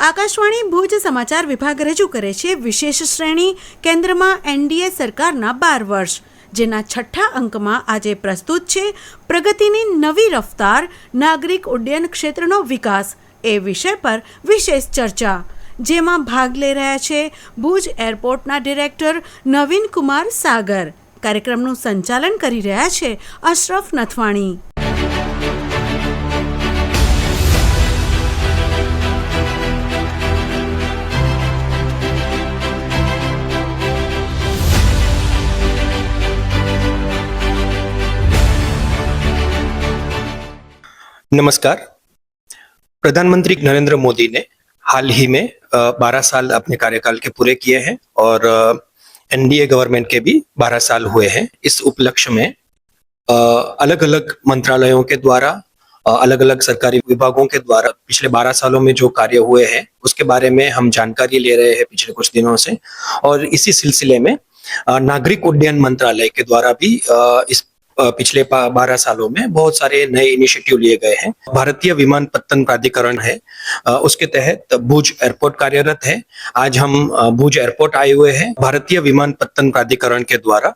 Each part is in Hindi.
આકાશવાણી ભુજ સમાચાર વિભાગ રજૂ કરે છે વિશેષ શ્રેણી કેન્દ્રમાં એનડીએ સરકારના 12 વર્ષ, જેના છઠ્ઠા અંકમાં આજે પ્રસ્તુત છે પ્રગતિની નવી રફતાર, નાગરિક ઉડ્ડયન ક્ષેત્રનો વિકાસ એ વિષય પર વિશેષ ચર્ચા, જેમાં ભાગ લઈ રહ્યા છે ભુજ એરપોર્ટના ડિરેક્ટર નવીન કુમાર સાગર. કાર્યક્રમનું સંચાલન કરી રહ્યા છે અશરફ નથવાણી. नमस्कार। प्रधानमंत्री नरेंद्र मोदी ने हाल ही में 12 साल अपने कार्यकाल के पूरे किए हैं और एनडीए गवर्नमेंट के भी 12 साल हुए हैं। इस उपलक्ष्य में अलग अलग मंत्रालयों के द्वारा, अलग अलग सरकारी विभागों के द्वारा पिछले 12 सालों में जो कार्य हुए हैं उसके बारे में हम जानकारी ले रहे हैं पिछले कुछ दिनों से। और इसी सिलसिले में नागरिक उड्डयन मंत्रालय के द्वारा भी इस पिछले 12 सालों में बहुत सारे नए इनिशिएटिव लिए गए हैं। भारतीय विमानपत्तन प्राधिकरण है, उसके तहत भुज एयरपोर्ट कार्यरत है। आज हम भुज एयरपोर्ट आए हुए हैं। भारतीय विमानपत्तन प्राधिकरण के द्वारा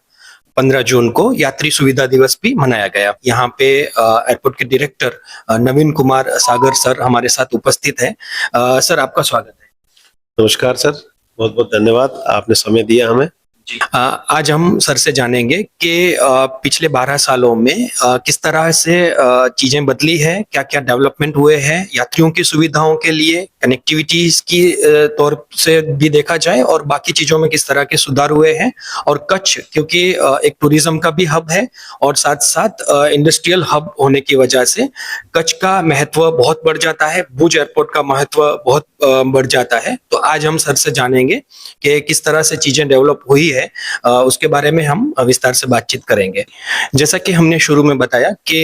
15 जून को यात्री सुविधा दिवस भी मनाया गया। यहाँ पे एयरपोर्ट के डायरेक्टर नवीन कुमार सागर सर हमारे साथ उपस्थित है। सर, आपका स्वागत है। नमस्कार सर, बहुत बहुत धन्यवाद, आपने समय दिया हमें। आज हम सर से जानेंगे कि पिछले 12 सालों में किस तरह से चीजें बदली है, क्या क्या डेवलपमेंट हुए हैं यात्रियों की सुविधाओं के लिए, कनेक्टिविटीज की तौर से भी देखा जाए और बाकी चीजों में किस तरह के सुधार हुए हैं। और कच्छ क्योंकि एक टूरिज्म का भी हब है और साथ साथ इंडस्ट्रियल हब होने की वजह से कच्छ का महत्व बहुत बढ़ जाता है, भुज एयरपोर्ट का महत्व बहुत बढ़ जाता है। तो आज हम सर से जानेंगे कि किस तरह से चीजें डेवलप हुई है, उसके बारे में हम विस्तार से बातचीत करेंगे। जैसा कि हमने शुरू में बताया कि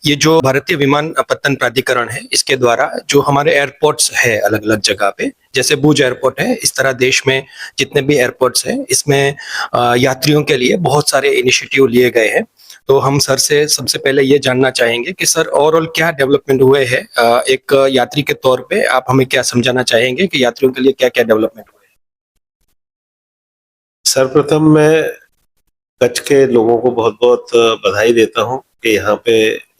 ये जो भारतीय विमानपत्तन प्राधिकरण है, इसके द्वारा जो हमारे एयरपोर्ट्स है अलग अलग जगह पे, जैसे भुज एयरपोर्ट है, इस तरह देश में जितने भी एयरपोर्ट्स हैं इसमें यात्रियों के लिए बहुत सारे इनिशिएटिव लिए गए हैं। तो हम सर से सबसे पहले ये जानना चाहेंगे कि सर ओवरऑल क्या डेवलपमेंट हुए हैं, एक यात्री के तौर पे आप हमें क्या समझाना चाहेंगे कि यात्रियों के लिए क्या क्या डेवलपमेंट हुए? सर्वप्रथम मैं कच्छ के लोगों को बहुत बहुत बधाई देता हूं कि यहाँ पे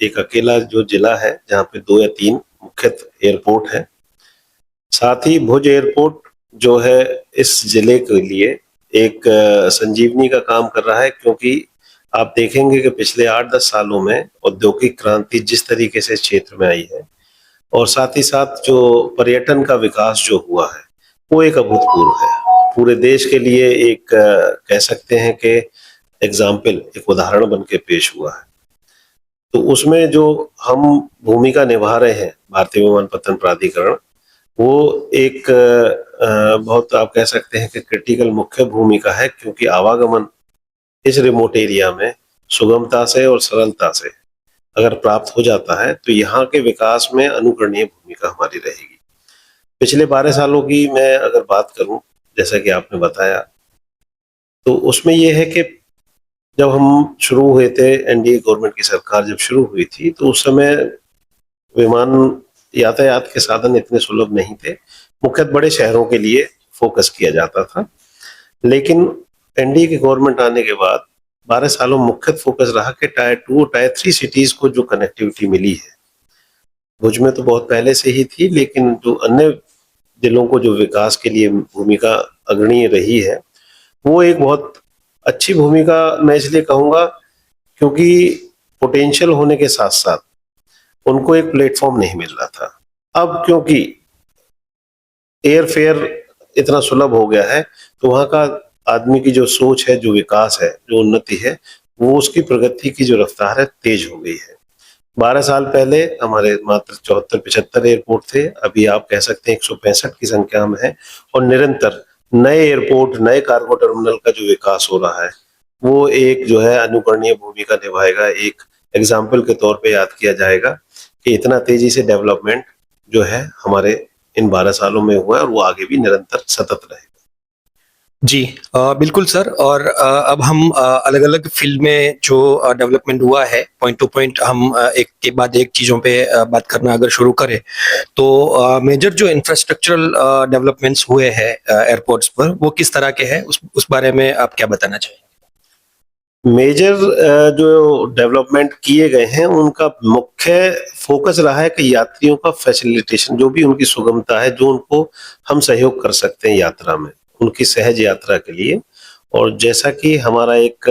एक अकेला जो जिला है जहाँ पे 2 या 3 मुख्य एयरपोर्ट है। साथ ही भुज एयरपोर्ट जो है इस जिले के लिए एक संजीवनी का काम कर रहा है, क्योंकि आप देखेंगे कि पिछले 8-10 सालों में औद्योगिक क्रांति जिस तरीके से क्षेत्र में आई है और साथ ही साथ जो पर्यटन का विकास जो हुआ है वो एक अभूतपूर्व है। पूरे देश के लिए एक कह सकते हैं कि एग्जाम्पल, एक उदाहरण बन के पेश हुआ है। तो उसमें जो हम भूमिका निभा रहे हैं भारतीय विमानपत्तन प्राधिकरण, वो एक बहुत आप कह सकते हैं कि क्रिटिकल मुख्य भूमिका है, क्योंकि आवागमन इस रिमोट एरिया में सुगमता से और सरलता से अगर प्राप्त हो जाता है तो यहाँ के विकास में अनुकरणीय भूमिका हमारी रहेगी। पिछले 12 सालों की मैं अगर बात करूं, जैसा कि आपने बताया, तो उसमें यह है कि जब हम शुरू हुए थे, एनडीए गवर्नमेंट की सरकार जब शुरू हुई थी, तो उस समय विमान यातायात के साधन इतने सुलभ नहीं थे। मुख्यतः बड़े शहरों के लिए फोकस किया जाता था। लेकिन एनडीए की गवर्नमेंट आने के बाद 12 सालों मुख्य फोकस रहा कि टायर 2 टायर 3 सिटीज को जो कनेक्टिविटी मिली है, भुज में तो बहुत पहले से ही थी, लेकिन जो अन्य जिलों को जो विकास के लिए भूमिका अग्रणी रही है, वो एक बहुत अच्छी भूमिका मैं इसलिए कहूँगा क्योंकि पोटेंशियल होने के साथ साथ उनको एक प्लेटफॉर्म नहीं मिल रहा था। अब क्योंकि एयर फेयर इतना सुलभ हो गया है, तो वहाँ का आदमी की जो सोच है, जो विकास है, जो उन्नति है, वो उसकी प्रगति की जो रफ्तार है तेज हो गई है। 12 साल पहले हमारे मात्र 74-75 एयरपोर्ट थे, अभी आप कह सकते हैं 165 की संख्या में है। और निरंतर नए एयरपोर्ट, नए कार्गो टर्मिनल का जो विकास हो रहा है, वो एक जो है अनुकरणीय भूमिका निभाएगा। एक एग्जाम्पल के तौर पे याद किया जाएगा कि इतना तेजी से डेवलपमेंट जो है हमारे इन 12 सालों में हुआ है और वो आगे भी निरंतर सतत रहेगा। जी बिल्कुल सर। और अब हम अलग अलग फील्ड में जो डेवलपमेंट हुआ है, पॉइंट टू पॉइंट हम एक के बाद एक चीज़ों पे बात करना अगर शुरू करें, तो मेजर जो इंफ्रास्ट्रक्चरल डेवलपमेंट्स हुए हैं एयरपोर्ट्स पर, वो किस तरह के हैं, उस बारे में आप क्या बताना चाहिए? मेजर जो डेवलपमेंट किए गए हैं उनका मुख्य फोकस रहा है कि यात्रियों का फैसिलिटेशन, जो भी उनकी सुगमता है, जो उनको हम सहयोग कर सकते हैं यात्रा में, उनकी सहज यात्रा के लिए। और जैसा कि हमारा एक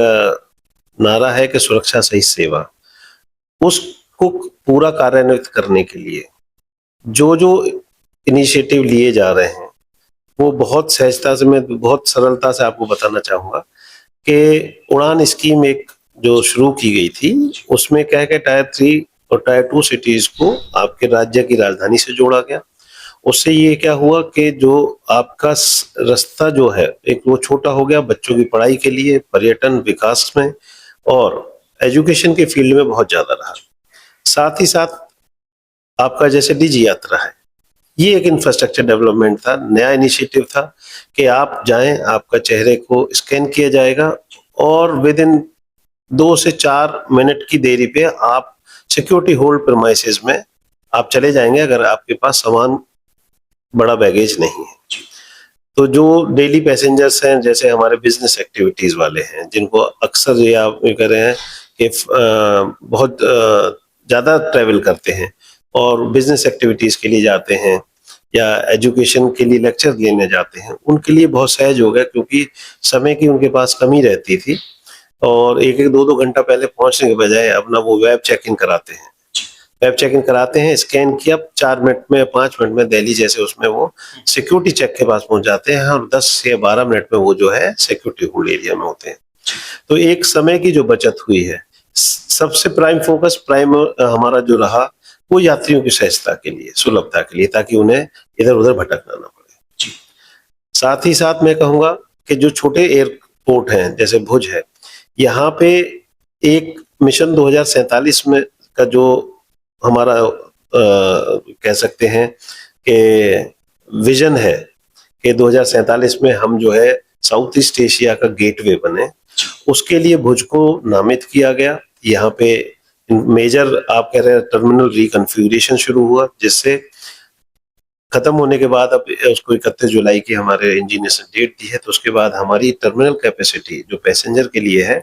नारा है कि सुरक्षा सही सेवा, उसको पूरा कार्यान्वित करने के लिए जो जो इनिशिएटिव लिए जा रहे हैं, वो बहुत सहजता से, मैं बहुत सरलता से आपको बताना चाहूंगा कि उड़ान स्कीम एक जो शुरू की गई थी, उसमें क्या है कि टायर 3 और टायर 2 सिटीज को आपके राज्य की राजधानी से जोड़ा गया। उससे ये क्या हुआ कि जो आपका रास्ता जो है एक वो छोटा हो गया, बच्चों की पढ़ाई के लिए, पर्यटन विकास में और एजुकेशन के फील्ड में बहुत ज्यादा रहा। साथ ही साथ आपका जैसे डिजी यात्रा है, ये एक इंफ्रास्ट्रक्चर डेवलपमेंट था, नया इनिशिएटिव था कि आप जाएं, आपका चेहरे को स्कैन किया जाएगा और विद इन 2 से 4 मिनट की देरी पे आप सिक्योरिटी होल्ड प्रीमाइसेस में आप चले जाएंगे, अगर आपके पास सामान, बड़ा बैगेज नहीं है। तो जो डेली पैसेंजर्स हैं, जैसे हमारे बिजनेस एक्टिविटीज वाले हैं, जिनको अक्सर ये आप ये कह रहे हैं कि बहुत ज्यादा ट्रैवल करते हैं और बिजनेस एक्टिविटीज के लिए जाते हैं या एजुकेशन के लिए लेक्चर लेने जाते हैं, उनके लिए बहुत सहज हो गया, क्योंकि समय की उनके पास कमी रहती थी और एक एक दो दो घंटा पहले पहुंचने के बजाय अपना वो वेब चेक इन कराते हैं। वेब चेक इन कराते हैं, स्कैन किया, 4 मिनट में 5 मिनट में दिल्ली जैसे उसमें वो सिक्योरिटी चेक के पास पहुंच जाते हैं और 10 से 12 मिनट में वो जो है सिक्योरिटी होल्ड एरिया में होते हैं। तो एक समय की जो बचत हुई है, सबसे प्राइम फोकस प्राइम हमारा जो रहा वो यात्रियों की सहजता के लिए, सुलभता के लिए, ताकि उन्हें इधर उधर भटकना ना पड़े। साथ ही साथ मैं कहूंगा कि जो छोटे एयरपोर्ट हैं जैसे भुज है, यहाँ पे एक मिशन 2047 में का जो हमारा कह सकते हैं कि विजन है कि 2047 में हम जो है साउथ ईस्ट एशिया का गेटवे बने, उसके लिए भुज को नामित किया गया। यहाँ पे मेजर आप कह रहे हैं टर्मिनल रिकॉन्फ़िगरेशन शुरू हुआ, जिससे खत्म होने के बाद अब उसको 31 जुलाई की हमारे इंजीनियर ने डेट दी है, तो उसके बाद हमारी टर्मिनल कैपेसिटी जो पैसेंजर के लिए है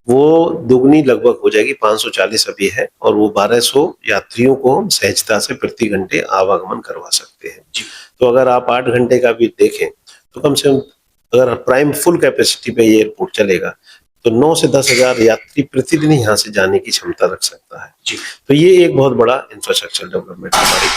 वो दुगनी लगभग हो जाएगी, 540 अभी है और वो 1200 यात्रियों को हम सहजता से प्रति घंटे आवागमन करवा सकते हैं। तो अगर आप 8 घंटे का भी देखें तो कम से कम अगर प्राइम फुल कैपेसिटी पे ये एयरपोर्ट चलेगा तो 9 से 10 हजार यात्री प्रतिदिन यहाँ से जाने की क्षमता रख सकता है। तो ये एक बहुत बड़ा इंफ्रास्ट्रक्चर डेवलपमेंट हमारी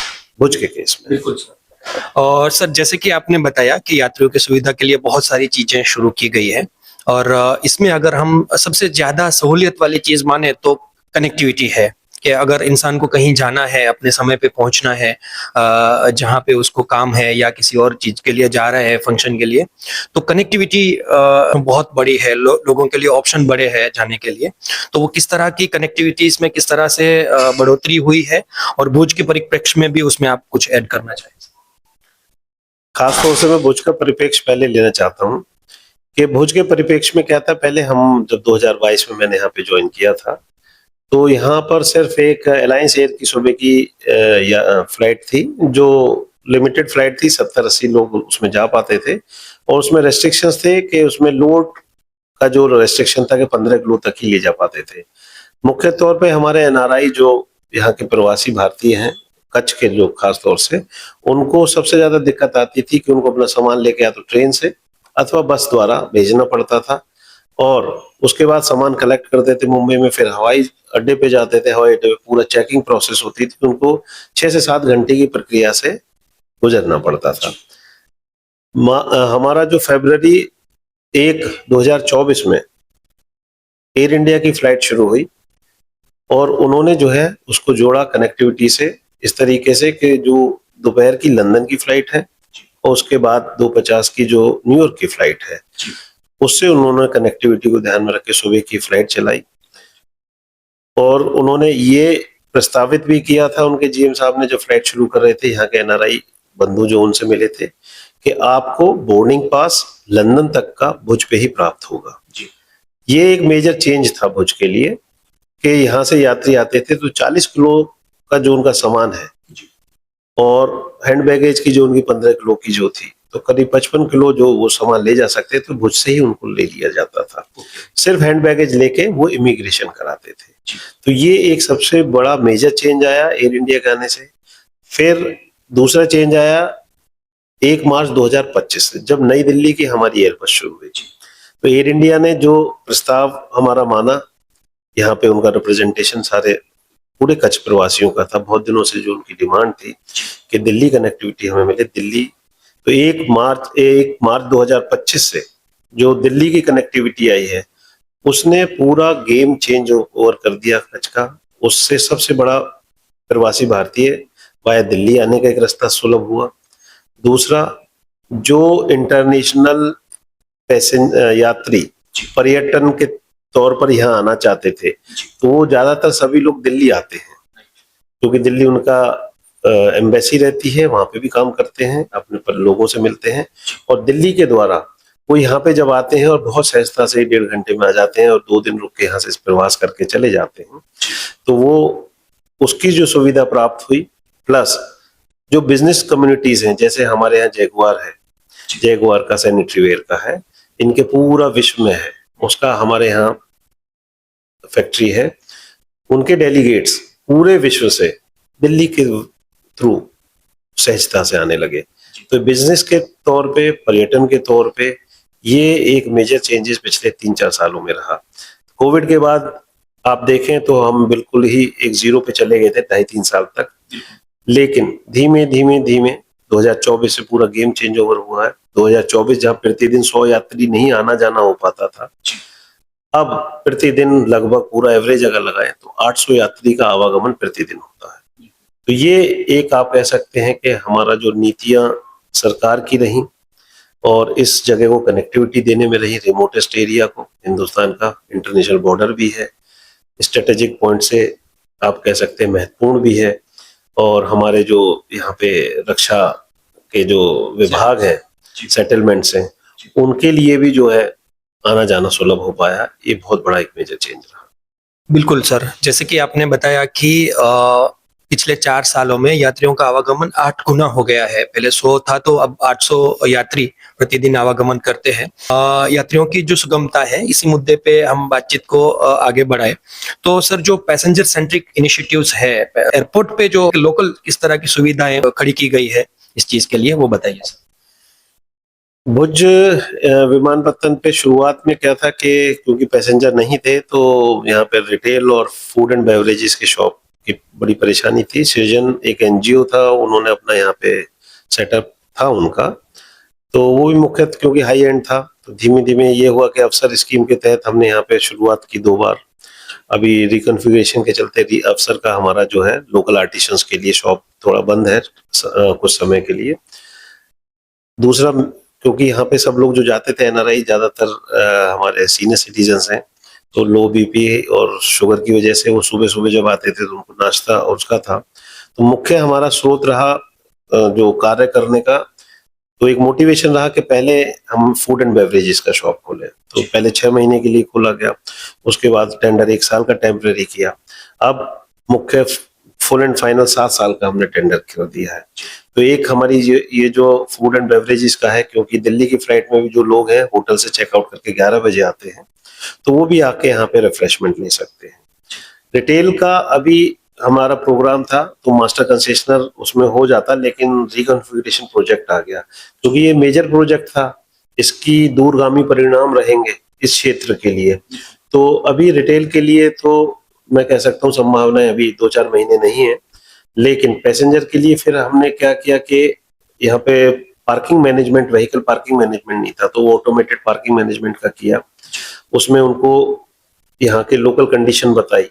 भुज के केस में। बिल्कुल सर। और सर, जैसे कि आपने बताया कि यात्रियों की सुविधा के लिए बहुत सारी चीजें शुरू की गई है, और इसमें अगर हम सबसे ज्यादा सहूलियत वाली चीज माने तो कनेक्टिविटी है, कि अगर इंसान को कहीं जाना है, अपने समय पे पहुंचना है, जहाँ पे उसको काम है या किसी और चीज के लिए जा रहे हैं, फंक्शन के लिए, तो कनेक्टिविटी बहुत बड़ी है, लोगों के लिए ऑप्शन बड़े हैं जाने के लिए। तो वो किस तरह की कनेक्टिविटीज में किस तरह से बढ़ोतरी हुई है, और भुज के परिप्रेक्ष्य में भी उसमें आप कुछ ऐड करना चाहिए? खासतौर से मैं भुज का परिप्रेक्ष्य पहले लेना चाहता हूँ कि भुज के परिप्रेक्ष्य में क्या था। पहले हम जब 2022 में मैंने यहाँ पे ज्वाइन किया था, तो यहाँ पर सिर्फ एक अलायंस एयर की सुबह की फ्लाइट थी, जो लिमिटेड फ्लाइट थी, 70-80 लोग उसमें जा पाते थे और उसमें रेस्ट्रिक्शंस थे कि उसमें लोड का जो रेस्ट्रिक्शन था कि 15 किलो तक ही ले जा पाते थे। मुख्य तौर पे हमारे एनआरआई जो यहाँ के प्रवासी भारतीय हैं, कच्छ के जो खास तौर से, उनको सबसे ज्यादा दिक्कत आती थी कि उनको अपना सामान लेके या तो ट्रेन से अथवा बस द्वारा भेजना पड़ता था और उसके बाद सामान कलेक्ट करते थे मुंबई में, फिर हवाई अड्डे पे जाते थे, हवाई अड्डे पे पूरा चेकिंग प्रोसेस होती थी, उनको 6 से 7 घंटे की प्रक्रिया से गुजरना पड़ता था। हमारा जो फरवरी 1, 2024 में एयर इंडिया की फ्लाइट शुरू हुई और उन्होंने जो है उसको जोड़ा कनेक्टिविटी से इस तरीके से कि जो दोपहर की लंदन की फ्लाइट है और उसके बाद 2:50 की जो न्यूयॉर्क की फ्लाइट है, उससे उन्होंने कनेक्टिविटी को ध्यान में रख के सुबह की फ्लाइट चलाई। और उन्होंने ये प्रस्तावित भी किया था, उनके जीएम साहब ने जब फ्लाइट शुरू कर रहे थे, यहाँ के एनआरआई बंधु जो उनसे मिले थे, कि आपको बोर्डिंग पास लंदन तक का भुज पे ही प्राप्त होगा। ये एक मेजर चेंज था भुज के लिए कि यहाँ से यात्री आते थे तो 40 किलो का जो उनका सामान है और हैंड बैगेज की जो उनकी 15 किलो की जो थी, तो करीब 55 किलो जो वो सामान ले जा सकते थे, भुज से ही उनको ले लिया जाता था। सिर्फ हैंड बैगेज लेके वो इमिग्रेशन कराते थे। तो ये एक सबसे बड़ा मेजर चेंज आया एयर इंडिया के आने से। फिर दूसरा चेंज आया 1 मार्च 2025 से, जब नई दिल्ली की हमारी एयरबस शुरू हुई। तो एयर इंडिया ने जो प्रस्ताव हमारा माना, यहाँ पे उनका रिप्रेजेंटेशन सारे पूरे कच्छ प्रवासियों का था, बहुत दिनों से जो उनकी डिमांड थी कि दिल्ली कनेक्टिविटी हमें मिले। दिल्ली तो 1 मार्च 2025 से जो दिल्ली की कनेक्टिविटी आई है, उसने पूरा गेम चेंज ओवर कर दिया कच्छ का। उससे सबसे बड़ा प्रवासी भारतीय वाया दिल्ली आने का एक रास्ता सुलभ हुआ। दूसरा, जो इंटरनेशनल यात्री पर्यटन के तौर पर यहाँ आना चाहते थे, तो वो ज्यादातर सभी लोग दिल्ली आते हैं, क्योंकि दिल्ली उनका एम्बेसी रहती है, वहां पे भी काम करते हैं, अपने पर लोगों से मिलते हैं, और दिल्ली के द्वारा वो यहाँ पे जब आते हैं और बहुत सहजता से 1.5 घंटे में आ जाते हैं और 2 दिन रुक के यहाँ से प्रवास करके चले जाते हैं, तो वो उसकी जो सुविधा प्राप्त हुई। प्लस जो बिजनेस कम्युनिटीज हैं, जैसे हमारे यहाँ जैगुआर है, जैगुआर का सैनिटरी वेयर का है, इनके पूरा विश्व में है, उसका हमारे यहाँ फैक्ट्री है। उनके डेलीगेट्स पूरे विश्व से दिल्ली के थ्रू सहजता से आने लगे। तो बिजनेस के तौर पे, पर्यटन के तौर पे ये एक मेजर चेंजेस पिछले 3-4 सालों में रहा। कोविड के बाद आप देखें तो हम बिल्कुल ही एक जीरो पे चले गए थे 2.5-3 साल तक, लेकिन धीमे धीमे धीमे 2024 से पूरा गेम चेंज ओवर हुआ है। 2024 जहाँ प्रतिदिन 100 यात्री नहीं आना जाना हो पाता था, अब प्रतिदिन लगभग पूरा एवरेज अगर लगाएं तो 800 यात्री का आवागमन प्रतिदिन होता है। तो ये एक आप कह सकते हैं कि हमारा जो नीतियां सरकार की रही और इस जगह को कनेक्टिविटी देने में रही, रिमोटेस्ट एरिया को, हिंदुस्तान का इंटरनेशनल बॉर्डर भी है, स्ट्रेटेजिक पॉइंट से आप कह सकते हैं महत्वपूर्ण भी है, और हमारे जो यहाँ पे रक्षा के जो विभाग हैं, सेटलमेंट्स हैं, उनके लिए भी जो है आना जाना सुलभ हो पाया। ये बहुत बड़ा एक मेजर चेंज रहा। बिल्कुल सर, जैसे कि आपने बताया कि पिछले 4 सालों में यात्रियों का आवागमन 8 गुना हो गया है। पहले 100 था तो अब 800 यात्री प्रतिदिन आवागमन करते हैं। यात्रियों की जो सुगमता है, इसी मुद्दे पे हम बातचीत को आगे बढ़ाए। तो सर, जो पैसेंजर सेंट्रिक इनिशिएटिव्स है, एयरपोर्ट पे जो लोकल किस तरह की सुविधाएं खड़ी की गई है इस चीज के लिए, वो बताइए सर। भुज विमानपत्तन पे शुरुआत में क्या था कि क्योंकि पैसेंजर नहीं थे, तो यहाँ पे रिटेल और फूड एंड बेवरेजेस के शॉप की बड़ी परेशानी थी। सृजन एक एनजीओ था, उन्होंने अपना यहाँ पे सेटअप था उनका, तो वो भी मुख्यतः क्योंकि हाई एंड था, तो धीमे धीमे ये हुआ कि अफसर स्कीम के तहत हमने यहाँ पे शुरुआत की 2 बार। अभी रिकॉन्फ़िगरेशन के चलते अफसर का हमारा जो है लोकल आर्टिसंस के लिए शॉप थोड़ा बंद है कुछ समय के लिए। दूसरा, क्योंकि यहाँ पे सब लोग जो जाते थे एनआरआई ज्यादातर हमारे सीनियर सिटीजन्स हैं, तो लो बीपी और शुगर की वजह से वो सुबह सुबह जब आते थे तो उनको नाश्ता और उसका था। तो मुख्य हमारा स्रोत रहा जो कार्य करने का, तो एक मोटिवेशन रहा कि पहले हम फूड एंड बेवरेजेस का शॉप खोले। तो पहले 6 महीने के लिए खोला गया, उसके बाद टेंडर 1 साल का टेम्परेरी किया, अब मुख्य फुल एंड फाइनल 7 साल का हमने टेंडर कर दिया है। तो एक हमारी ये जो फूड एंड बेवरेजेस का है, क्योंकि दिल्ली की फ्लाइट में भी जो लोग हैं होटल से चेकआउट करके 11 बजे आते हैं, तो वो भी आके यहाँ पे रिफ्रेशमेंट ले सकते हैं। रिटेल का अभी हमारा प्रोग्राम था तो मास्टर कंसेशनर उसमें हो जाता, लेकिन रिकॉन्फ़िगरेशन प्रोजेक्ट आ गया, क्योंकि ये मेजर प्रोजेक्ट था, इसकी दूरगामी परिणाम रहेंगे इस क्षेत्र के लिए। तो अभी रिटेल के लिए तो मैं कह सकता हूँ संभावनाएं अभी 2-4 महीने नहीं है, लेकिन पैसेंजर के लिए फिर हमने क्या किया कि यहाँ पे parking management, vehicle parking management नहीं था, तो वो ऑटोमेटेड पार्किंग मैनेजमेंट का किया। उसमें उनको यहाँ के लोकल कंडीशन बताई,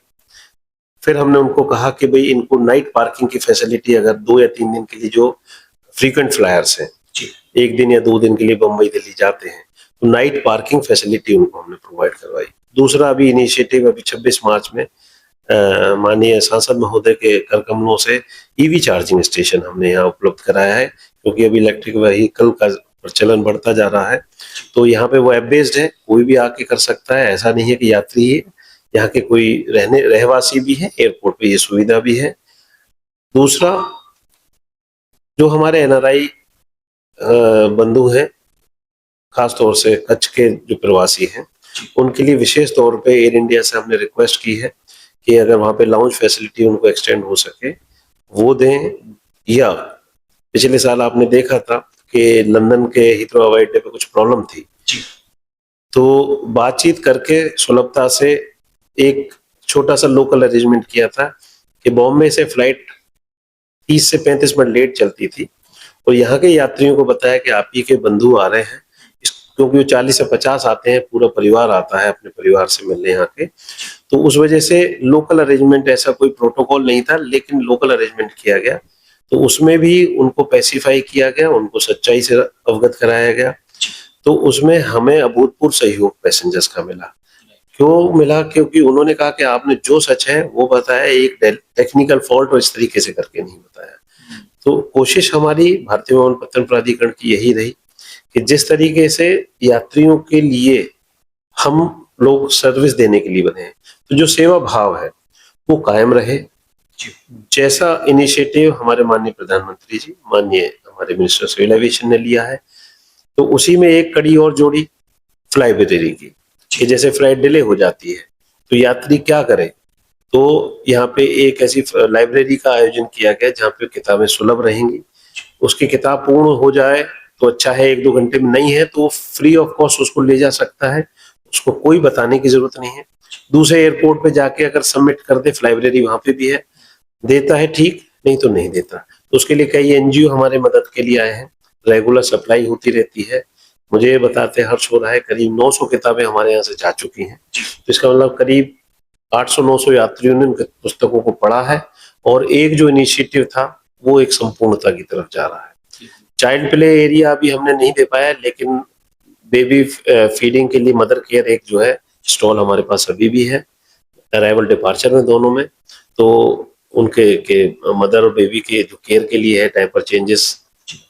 फिर हमने उनको कहा कि भाई इनको नाइट पार्किंग की फैसिलिटी, अगर 2 या 3 दिन के लिए जो फ्रीक्वेंट फ्लायर्स हैं 1 दिन या 2 दिन के लिए बम्बई दिल्ली जाते हैं, तो नाइट पार्किंग फैसिलिटी उनको हमने प्रोवाइड करवाई। दूसरा अभी इनिशिएटिव अभी 26 मार्च में माननीय सांसद महोदय के कर कमलों से ईवी चार्जिंग स्टेशन हमने यहाँ उपलब्ध कराया है, क्योंकि अभी इलेक्ट्रिक व्हीकल का प्रचलन बढ़ता जा रहा है। तो यहाँ पे वो ऐप बेस्ड है, कोई भी आके कर सकता है, ऐसा नहीं है कि यात्री ही, यहाँ के कोई रहवासी भी है, एयरपोर्ट पे ये सुविधा भी है। दूसरा, जो हमारे एनआरआई बंधु हैं, खासतौर से कच्छ के जो प्रवासी हैं, उनके लिए विशेष तौर पे एयर इंडिया से हमने रिक्वेस्ट की है कि अगर वहाँ पे लाउंज फैसिलिटी उनको एक्सटेंड हो सके वो दें, या पिछले साल आपने देखा था कि लंदन के हीथ्रो हवाई अड्डे पे कुछ प्रॉब्लम थी, तो बातचीत करके सुलभता से एक छोटा सा लोकल अरेंजमेंट किया था कि बॉम्बे से फ्लाइट 30 से 35 मिनट लेट चलती थी, और यहाँ के यात्रियों को बताया कि आप ही के बंधु आ रहे हैं, क्योंकि वो 40 से 50 आते हैं, पूरा परिवार आता है अपने परिवार से मिलने यहाँ के। तो उस वजह से लोकल अरेंजमेंट, ऐसा कोई प्रोटोकॉल नहीं था, लेकिन लोकल अरेंजमेंट किया गया। तो उसमें भी उनको पैसिफाई किया गया, उनको सच्चाई से अवगत कराया गया। तो उसमें हमें अभूतपूर्व सहयोग पैसेंजर्स का मिला। क्यों मिला? क्योंकि उन्होंने कहा कि आपने जो सच है वो बताया, एक टेक्निकल फॉल्ट और इस तरीके से करके नहीं बताया। तो कोशिश हमारी भारतीय विमानपत्तन प्राधिकरण की यही रही कि जिस तरीके से यात्रियों के लिए हम लोग सर्विस देने के लिए बने हैं, तो जो सेवा भाव है वो कायम रहे। जैसा इनिशिएटिव हमारे माननीय प्रधानमंत्री जी, माननीय हमारे मिनिस्टर सिविल एविएशन ने लिया है, तो उसी में एक कड़ी और जोड़ी फ्लाइब्रेरी की, कि जैसे फ्लाइट डिले हो जाती है तो यात्री क्या करे, तो यहाँ पे एक ऐसी लाइब्रेरी का आयोजन किया गया जहाँ पे किताबें सुलभ रहेंगी। उसकी किताब पूर्ण हो जाए तो अच्छा है, 1-2 घंटे में नहीं है तो फ्री ऑफ कॉस्ट उसको ले जा सकता है, उसको कोई बताने की जरूरत नहीं है। दूसरे एयरपोर्ट पे जाके अगर सबमिट कर दे, लाइब्रेरी वहां पे भी है, देता है ठीक, नहीं तो नहीं देता। तो उसके लिए कई एनजीओ हमारे मदद के लिए आए हैं, रेगुलर सप्लाई होती रहती है। मुझे ये बताते हर्ष हो रहा है, करीब 900 किताबें हमारे यहाँ से जा चुकी हैं। तो इसका मतलब करीब 800-900 यात्रियों ने उन पुस्तकों को पढ़ा है, और एक जो इनिशिएटिव था वो एक संपूर्णता की तरफ जा रहा है। चाइल्ड प्ले एरिया अभी हमने नहीं दे पाया, लेकिन बेबी फीडिंग के लिए मदर केयर एक जो है स्टॉल हमारे पास अभी भी है, अराइवल डिपार्चर में दोनों में। तो उनके के मदर और बेबी के जो केयर के लिए है, डायपर चेंजेस,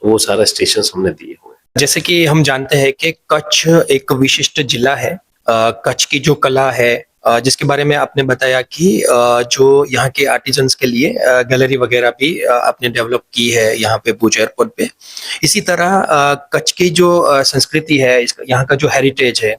वो सारा स्टेशन हमने दिए हुए हैं। जैसे कि हम जानते हैं कि कच्छ एक विशिष्ट जिला है, कच्छ की जो कला है, जिसके बारे में आपने बताया कि जो यहाँ के आर्टिजन्स के लिए गैलरी वगैरह भी आपने डेवलप की है यहाँ पे भुज एयरपोर्ट पे। इसी तरह कच्छ की जो संस्कृति है, यहाँ का जो हेरिटेज है,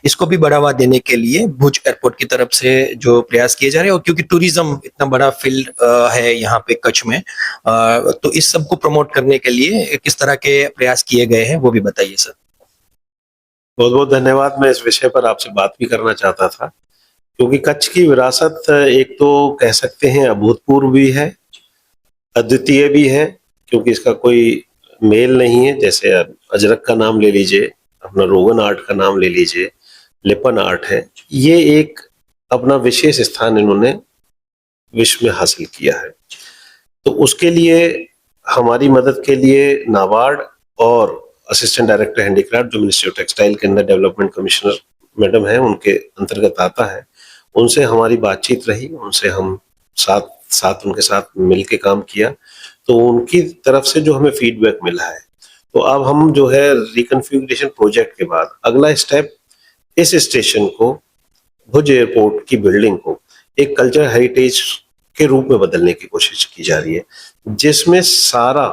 इसको भी बढ़ावा देने के लिए भुज एयरपोर्ट की तरफ से जो प्रयास किए जा रहे हैं, और क्योंकि टूरिज्म इतना बड़ा फील्ड है यहाँ पे कच्छ में, तो इस सब को प्रमोट करने के लिए किस तरह के प्रयास किए गए हैं वो भी बताइए सर। बहुत बहुत धन्यवाद। मैं इस विषय पर आपसे बात भी करना चाहता था, क्योंकि कच्छ की विरासत एक तो कह सकते हैं अभूतपूर्व भी है, अद्वितीय भी है, क्योंकि इसका कोई मेल नहीं है। जैसे अजरक का नाम ले लीजिए, अपना रोगन आर्ट का नाम ले लीजिए, लिपन आर्ट है, ये एक अपना विशेष स्थान इन्होंने विश्व में हासिल किया है। तो उसके लिए हमारी मदद के लिए नाबार्ड और असिस्टेंट डायरेक्टर हैंडीक्राफ्ट, जो मिनिस्ट्री ऑफ टेक्सटाइल के अंदर डेवलपमेंट कमिश्नर मैडम है, उनके अंतर्गत आता है, उनसे हमारी बातचीत रही, उनसे हम साथ उनके साथ मिल के काम किया। तो उनकी तरफ से जो हमें फीडबैक मिला है, तो अब हम जो है रिकन्फिगरेशन प्रोजेक्ट के बाद अगला स्टेप, इस स्टेशन को, भुज एयरपोर्ट की बिल्डिंग को एक कल्चरल हेरिटेज के रूप में बदलने की कोशिश की जा रही है, जिसमें सारा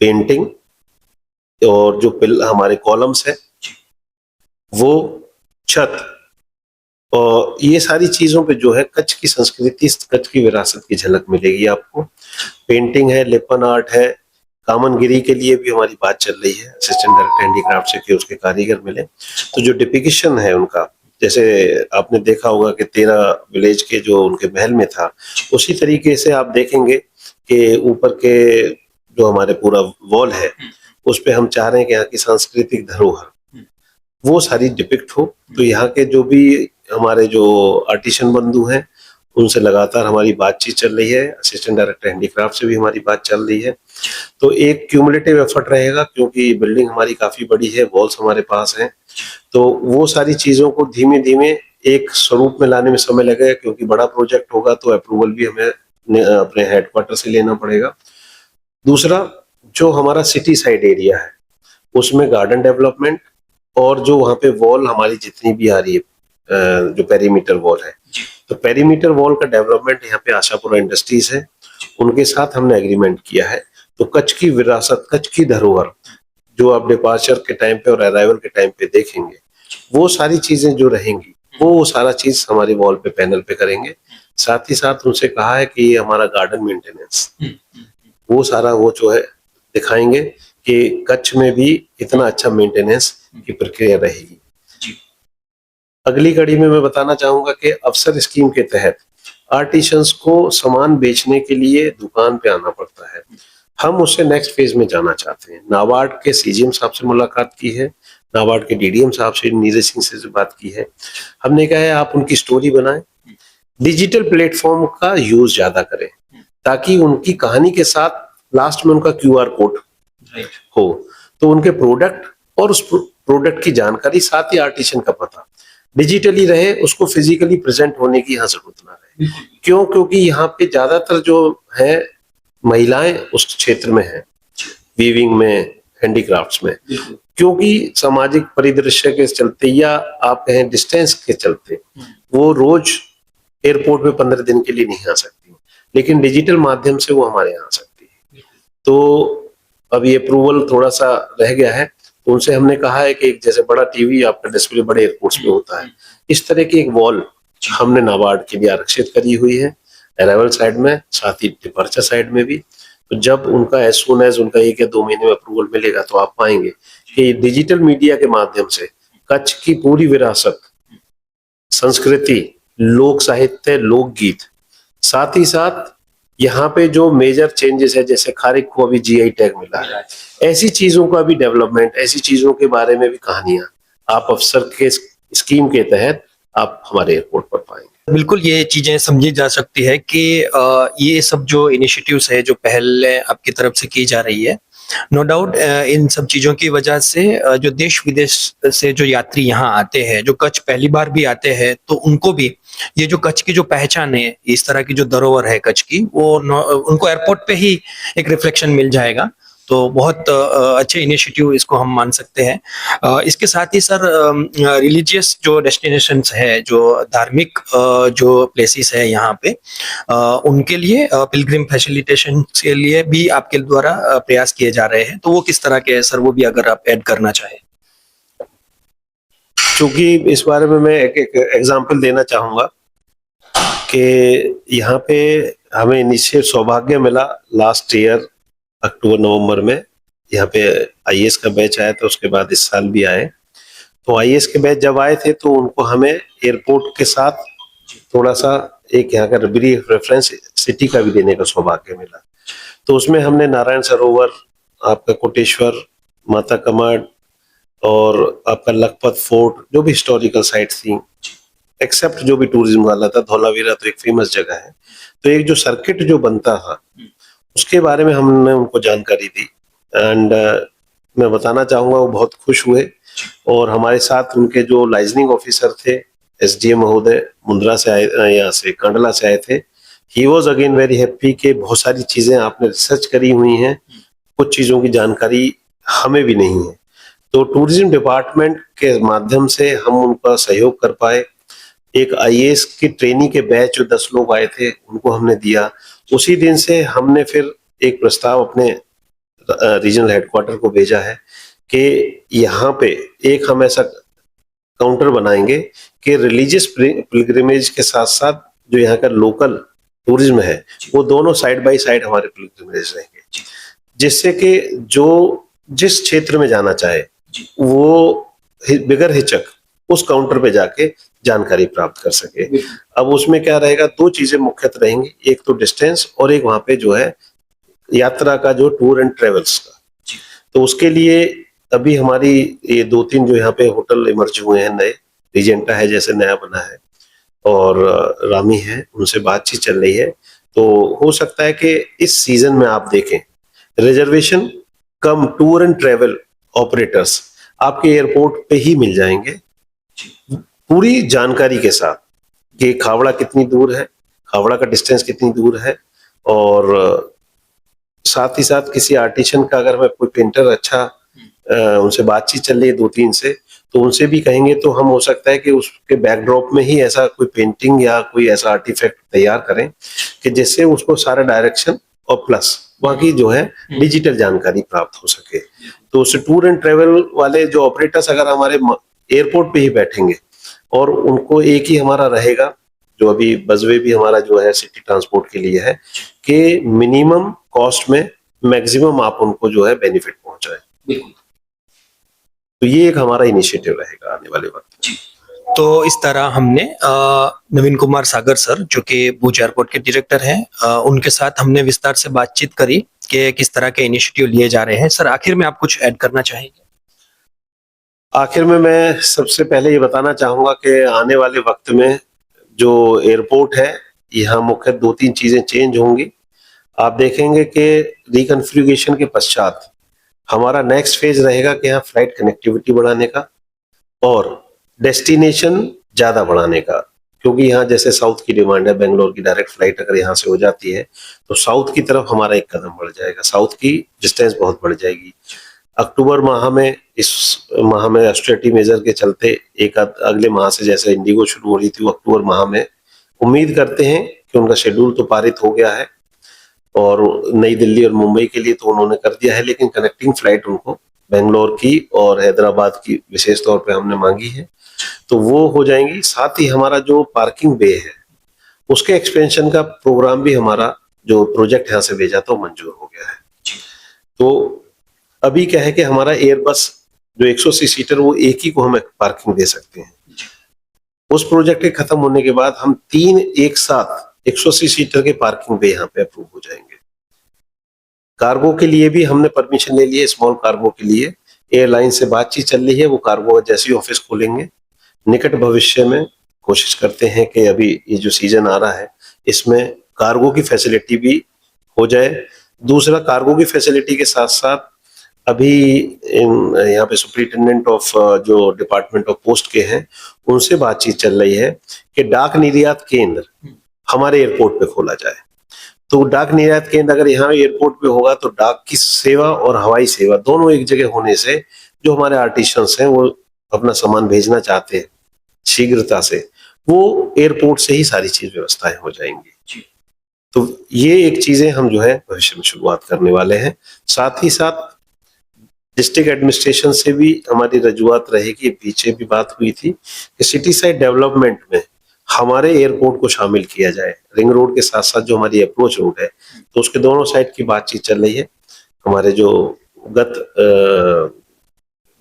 पेंटिंग और जो हमारे कॉलम्स है, वो छत, और ये सारी चीजों पे जो है कच्छ की संस्कृति, कच्छ की विरासत की झलक मिलेगी आपको। पेंटिंग है, लिपन आर्ट है, कामनगिरी के लिए भी हमारी बात चल रही है असिस्टेंट डायरेक्टर हैंडीक्राफ्ट से कि उसके कारीगर मिले। तो जो डिपिक्शन है उनका, जैसे आपने देखा होगा कि 13 विलेज के जो उनके महल में था, उसी तरीके से आप देखेंगे कि ऊपर के जो हमारे पूरा वॉल है, उस पे हम चाह रहे हैं कि यहाँ की सांस्कृतिक धरोहर वो सारी डिपिक्ट हो। तो यहाँ के जो भी हमारे जो आर्टिशन बंधु हैं, उनसे लगातार हमारी बातचीत चल रही है, असिस्टेंट डायरेक्टर हैंडीक्राफ्ट से भी हमारी बात चल रही है। तो एक क्यूमुलेटिव एफर्ट रहेगा, क्योंकि बिल्डिंग हमारी काफी बड़ी है, वॉल्स हमारे पास हैं, तो वो सारी चीजों को धीमे धीमे एक स्वरूप में लाने में समय लगेगा, क्योंकि बड़ा प्रोजेक्ट होगा तो अप्रूवल भी हमें अपने हेडक्वार्टर से लेना पड़ेगा। दूसरा, जो हमारा सिटी साइड एरिया है उसमें गार्डन डेवलपमेंट और जो वहाँ पे वॉल हमारी जितनी भी आ रही है, जो पेरीमीटर वॉल है, तो पेरीमीटर वॉल का डेवलपमेंट यहाँ पे आशापुरा इंडस्ट्रीज है, उनके साथ हमने एग्रीमेंट किया है। तो कच्छ की विरासत, कच्छ की धरोहर जो आप डिपार्चर के टाइम पे और अराइवल के टाइम पे देखेंगे, वो सारी चीजें जो रहेंगी वो सारा चीज हमारे वॉल पे पैनल पे करेंगे। साथ ही साथ उनसे कहा है कि हमारा गार्डन मेंटेनेंस वो सारा वो जो है दिखाएंगे कि कच्छ में भी इतना अच्छा मेंटेनेंस की प्रक्रिया रहेगी। अगली कड़ी में मैं बताना चाहूंगा कि अवसर स्कीम के तहत आर्टिसंस को सामान बेचने के लिए दुकान पे आना पड़ता है। हम उससे नेक्स्ट फेज में जाना चाहते हैं। नाबार्ड के सीजीएम साहब से मुलाकात की है, नाबार्ड के डीडीएम साहब से, नीरज सिंह से बात की है। हमने कहा है आप उनकी स्टोरी बनाएं, डिजिटल प्लेटफॉर्म का यूज ज्यादा करें ताकि उनकी कहानी के साथ लास्ट में उनका क्यूआर कोड हो, तो उनके प्रोडक्ट और उस प्रोडक्ट की जानकारी, साथ ही आर्टिसन का पता डिजिटली रहे, उसको फिजिकली प्रेजेंट होने की यहाँ जरूरत ना रहे। क्यों? क्योंकि यहाँ पे ज्यादातर जो है महिलाएं उस क्षेत्र में हैं, वीविंग में, हैंडीक्राफ्ट्स में, क्योंकि सामाजिक परिदृश्य के चलते या आप कहें डिस्टेंस के चलते वो रोज एयरपोर्ट पे 15 दिन के लिए नहीं आ सकती, लेकिन डिजिटल माध्यम से वो हमारे यहाँ आ सकती है। तो अब ये अप्रूवल थोड़ा सा रह गया है, तो उनसे हमने कहा है कि एक जैसे बड़ा टीवी आपका डिस्प्ले बड़े एयरपोर्ट्स पे होता है, इस तरह की एक वॉल हमने नाबार्ड के लिए आरक्षित करी हुई है, अराइवल साइड में, साथ ही डिपार्चर साइड में भी। तो जब उनका एज सून एज उनका 1 या 2 महीने में अप्रूवल मिलेगा तो आप पाएंगे कि डिजिटल मीडिया के माध्यम से कच्छ की पूरी विरासत, संस्कृति, लोक साहित्य, लोकगीत, साथ ही साथ यहाँ पे जो मेजर चेंजेस है, जैसे खारिक को अभी जीआई टैग मिला है, ऐसी चीजों का भी डेवलपमेंट, ऐसी चीजों के बारे में भी कहानियां आप अफसर के स्कीम के तहत आप हमारे एयरपोर्ट पर पाएंगे। बिल्कुल ये चीजें समझी जा सकती है कि ये सब जो इनिशिएटिव्स है, जो पहले आपकी तरफ से की जा रही है, नो डाउट इन सब चीजों की वजह से जो देश विदेश से जो यात्री यहाँ आते हैं, जो कच्छ पहली बार भी आते हैं, तो उनको भी ये जो कच्छ की जो पहचान है, इस तरह की जो धरोहर है कच्छ की, वो उनको एयरपोर्ट पे ही एक रिफ्लेक्शन मिल जाएगा। तो बहुत अच्छे इनिशिएटिव इसको हम मान सकते हैं। इसके साथ ही सर रिलीजियस जो डेस्टिनेशंस है, जो धार्मिक जो प्लेसेस है यहाँ पे, उनके लिए पिलग्रिम फैसिलिटेशन के लिए भी आपके द्वारा प्रयास किए जा रहे हैं, तो वो किस तरह के है सर, वो भी अगर आप ऐड करना चाहें। क्योंकि इस बारे में मैं एक एग्जांपल देना चाहूंगा कि यहाँ पे हमें निश्चित सौभाग्य मिला लास्ट ईयर अक्टूबर नवंबर में, यहाँ पे आईएएस का बैच आया था, उसके बाद इस साल भी आए। तो आईएएस के बैच जब आए थे तो उनको हमें एयरपोर्ट के साथ थोड़ा सा एक यहाँ का ब्रीफ रेफरेंस सिटी का भी देने का सौभाग्य मिला। तो उसमें हमने नारायण सरोवर, आपका कोटेश्वर, माता कमांड और आपका लखपत फोर्ट, जो भी हिस्टोरिकल साइट थी, एक्सेप्ट जो भी टूरिज्म वाला था, धौलावीरा तो एक फेमस जगह है, तो एक जो सर्किट जो बनता था उसके बारे में हमने उनको जानकारी दी। एंड मैं बताना चाहूंगा वो बहुत खुश हुए, और हमारे साथ उनके जो लाइजनिंग ऑफिसर थे, एसडीएम महोदय मुंद्रा से आए, यहाँ से कांडला से आए थे, he was again very happy कि बहुत सारी चीजें आपने रिसर्च करी हुई हैं, कुछ चीजों की जानकारी हमें भी नहीं है। तो टूरिज्म डिपार्टमेंट के माध्यम से हम उनका सहयोग कर पाए। एक आईएएस की ट्रेनिंग के बैच जो 10 लोग आए थे उनको हमने दिया। उसी दिन से हमने फिर एक प्रस्ताव अपने रीजनल हेडक्वार्टर को भेजा है कि यहाँ पे एक हम ऐसा काउंटर बनाएंगे कि रिलीजियस पिलग्रिमेज के साथ साथ जो यहाँ का लोकल टूरिज्म है वो दोनों साइड बाय साइड हमारे पिलग्रिमेज रहेंगे, जिससे कि जो जिस क्षेत्र में जाना चाहे वो बिगर हिचक उस काउंटर पे जाके जानकारी प्राप्त कर सके। अब उसमें क्या रहेगा, 2 चीजें मुख्यतः रहेंगी, एक तो डिस्टेंस और एक वहां पे जो है यात्रा का जो टूर एंड ट्रेवल्स का। तो उसके लिए अभी हमारी ये 2-3 जो यहाँ पे होटल इमर्ज हुए हैं नए, रिजेंटा है जैसे नया बना है, और रामी है, उनसे बातचीत चल रही है। तो हो सकता है कि इस सीजन में आप देखें reservation come tour and travel operators आपके एयरपोर्ट पे ही मिल जाएंगे, पूरी जानकारी के साथ कि खावड़ा कितनी दूर है, खावड़ा का डिस्टेंस कितनी दूर है, और साथ ही साथ किसी आर्टिशन का अगर हमें कोई पेंटर अच्छा उनसे बातचीत चल रही है 2-3 से, तो उनसे भी कहेंगे तो हम हो सकता है कि उसके बैकड्रॉप में ही ऐसा कोई पेंटिंग या कोई ऐसा आर्टिफैक्ट तैयार करें कि जिससे उसको सारा डायरेक्शन और प्लस वहाँ की जो है डिजिटल जानकारी प्राप्त हो सके। तो उस टूर एंड ट्रेवल वाले जो ऑपरेटर्स अगर हमारे एयरपोर्ट पे ही बैठेंगे और उनको एक ही हमारा रहेगा, जो अभी बजवे भी हमारा जो है सिटी ट्रांसपोर्ट के लिए है, कि मिनिमम कॉस्ट में मैक्सिमम आप उनको जो है बेनिफिट पहुंचाए। बिल्कुल। तो ये एक हमारा इनिशिएटिव रहेगा आने वाले वक्त। तो इस तरह हमने नवीन कुमार सागर सर जो कि भुज एयरपोर्ट के डायरेक्टर हैं, उनके साथ हमने विस्तार से बातचीत करी कि किस तरह के इनिशिएटिव लिए जा रहे हैं। सर आखिर में आप कुछ ऐड करना चाहेंगे? आखिर में मैं सबसे पहले ये बताना चाहूंगा कि आने वाले वक्त में जो एयरपोर्ट है यहाँ मुख्य 2-3 चीजें चेंज होंगी। आप देखेंगे कि रिकॉन्फ़िगरेशन के पश्चात हमारा नेक्स्ट फेज रहेगा कि यहाँ फ्लाइट कनेक्टिविटी बढ़ाने का और डेस्टिनेशन ज्यादा बढ़ाने का, क्योंकि यहाँ जैसे साउथ की डिमांड है, बेंगलोर की डायरेक्ट फ्लाइट अगर यहाँ से हो जाती है तो साउथ की तरफ हमारा एक कदम बढ़ जाएगा, साउथ की डिस्टेंस बहुत बढ़ जाएगी। अक्टूबर माह में, इस माह में ऑस्टेरिटी मेजर के चलते एक अगले माह से जैसे इंडिगो शुरू हो रही थी, वो अक्टूबर माह में उम्मीद करते हैं कि उनका शेड्यूल तो पारित हो गया है और नई दिल्ली और मुंबई के लिए तो उन्होंने कर दिया है, लेकिन कनेक्टिंग फ्लाइट उनको बेंगलोर की और हैदराबाद की विशेष तौर पे हमने मांगी है, तो वो हो जाएंगी। साथ ही हमारा जो पार्किंग बे है उसके एक्सपेंशन का प्रोग्राम भी हमारा जो प्रोजेक्ट यहाँ से भेजा था वो मंजूर हो गया है। तो अभी क्या है कि हमारा एयरबस जो 180 सीटर वो एक ही को हम पार्किंग दे सकते हैं। उस प्रोजेक्ट के खत्म होने के बाद हम 3 एक साथ 180 सीटर के पार्किंग पे यहाँ पे अप्रूव हो जाएंगे। कार्गो के लिए भी हमने परमिशन ले ली है, स्मॉल कार्गो के लिए एयरलाइन से बातचीत चल रही है, वो कार्गो जैसे ही ऑफिस खोलेंगे निकट भविष्य में कोशिश करते हैं कि अभी ये जो सीजन आ रहा है इसमें कार्गो की फैसिलिटी भी हो जाए। दूसरा, कार्गो की फैसिलिटी के साथ साथ अभी यहाँ पे सुपरिटेंडेंट ऑफ जो डिपार्टमेंट ऑफ पोस्ट के हैं उनसे बातचीत चल रही है कि डाक निर्यात केंद्र हमारे एयरपोर्ट पे खोला जाए। तो डाक निर्यात केंद्र अगर यहाँ एयरपोर्ट पे होगा तो डाक की सेवा और हवाई सेवा दोनों एक जगह होने से जो हमारे आर्टिशंस हैं वो अपना सामान भेजना चाहते हैं शीघ्रता से, वो एयरपोर्ट से ही सारी चीज व्यवस्थाएं हो जाएंगी। तो ये एक चीजें हम जो है भविष्य में शुरुआत करने वाले हैं। साथ ही साथ डिस्ट्रिक्ट एडमिनिस्ट्रेशन से भी हमारी रजूआत रहेगी, पीछे भी बात हुई थी कि सिटी साइड डेवलपमेंट में हमारे एयरपोर्ट को शामिल किया जाए। रिंग रोड के साथ साथ जो हमारी अप्रोच रोड है तो उसके दोनों साइड की बातचीत चल रही है। हमारे जो गत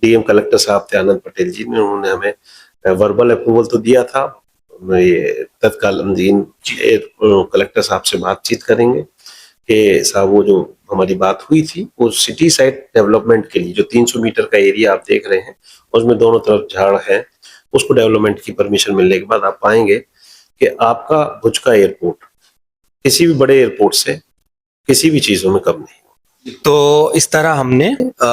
डीएम कलेक्टर साहब थे आनंद पटेल जी ने, उन्होंने हमें वर्बल अप्रूवल तो दिया था। ये तत्काल कलेक्टर साहब से बातचीत करेंगे कि साहब वो जो हमारी बात हुई थी वो सिटी साइड डेवलपमेंट के लिए जो 300 मीटर का एरिया आप देख रहे हैं उसमें दोनों तरफ झाड़ है, उसको डेवलपमेंट की परमिशन मिलने के बाद आप पाएंगे कि आपका भुज का एयरपोर्ट किसी भी बड़े एयरपोर्ट से किसी भी चीजों में कम नहीं। तो इस तरह हमने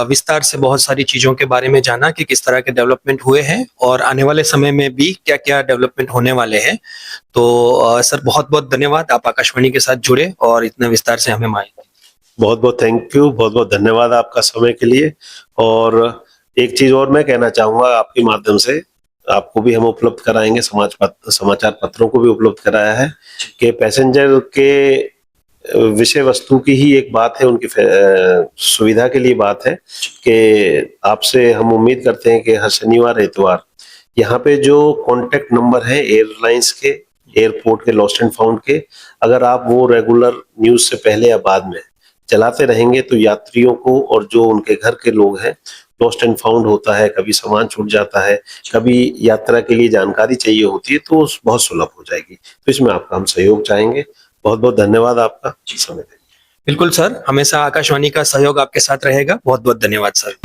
विस्तार से बहुत सारी चीजों के बारे में जाना कि किस तरह के डेवलपमेंट हुए हैं और आने वाले समय में भी क्या क्या डेवलपमेंट होने वाले हैं। तो सर बहुत बहुत धन्यवाद, आप आकाशवाणी के साथ जुड़े और इतने विस्तार से हमें माहिती। बहुत बहुत थैंक यू, बहुत बहुत धन्यवाद आपका समय के लिए। और एक चीज और मैं कहना चाहूंगा आपके माध्यम से, आपको भी हम उपलब्ध कराएंगे, समाचार पत्रों को भी उपलब्ध कराया है कि पैसेंजर के विषय वस्तु की ही एक बात है, उनकी सुविधा के लिए बात है कि आपसे हम उम्मीद करते हैं कि हर शनिवार इतवार यहाँ पे जो कॉन्टेक्ट नंबर है एयरलाइंस के, एयरपोर्ट के, लॉस्ट एंड फाउंड के, अगर आप वो रेगुलर न्यूज से पहले या बाद में चलाते रहेंगे तो यात्रियों को और जो उनके घर के लोग हैं, लॉस्ट एंड फाउंड होता है, कभी सामान छूट जाता है, कभी यात्रा के लिए जानकारी चाहिए होती है, तो बहुत सुलभ हो जाएगी। तो इसमें आपका हम सहयोग चाहेंगे। बहुत बहुत धन्यवाद आपका समय देने। बिल्कुल सर, हमेशा आकाशवाणी का सहयोग आपके साथ रहेगा। बहुत बहुत धन्यवाद सर।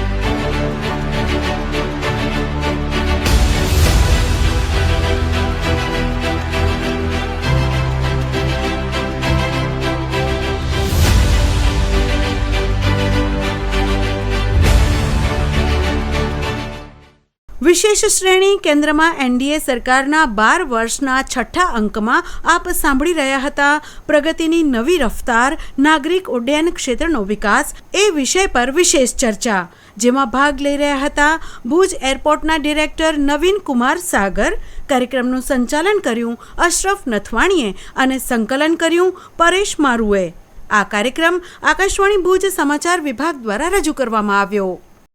વિશેષ શ્રેણી કેન્દ્રમાં એનડીએ સરકારના 12 વર્ષના છઠ્ઠા અંકમાં આપ સાંભળી રહ્યા હતા પ્રગતિની નવી રફતાર, નાગરિક ઉડ્ડયન ક્ષેત્રનો વિકાસ એ વિષય પર વિશેષ ચર્ચા, જેમાં ભાગ લઈ રહ્યા હતા ભુજ એરપોર્ટના ડિરેક્ટર નવીન કુમાર સાગર. કાર્યક્રમનું સંચાલન કર્યું અશરફ નથવાણીએ અને સંકલન કર્યું પરેશ મારુએ. આ કાર્યક્રમ આકાશવાણી ભુજ સમાચાર વિભાગ દ્વારા રજૂ કરવામાં આવ્યો.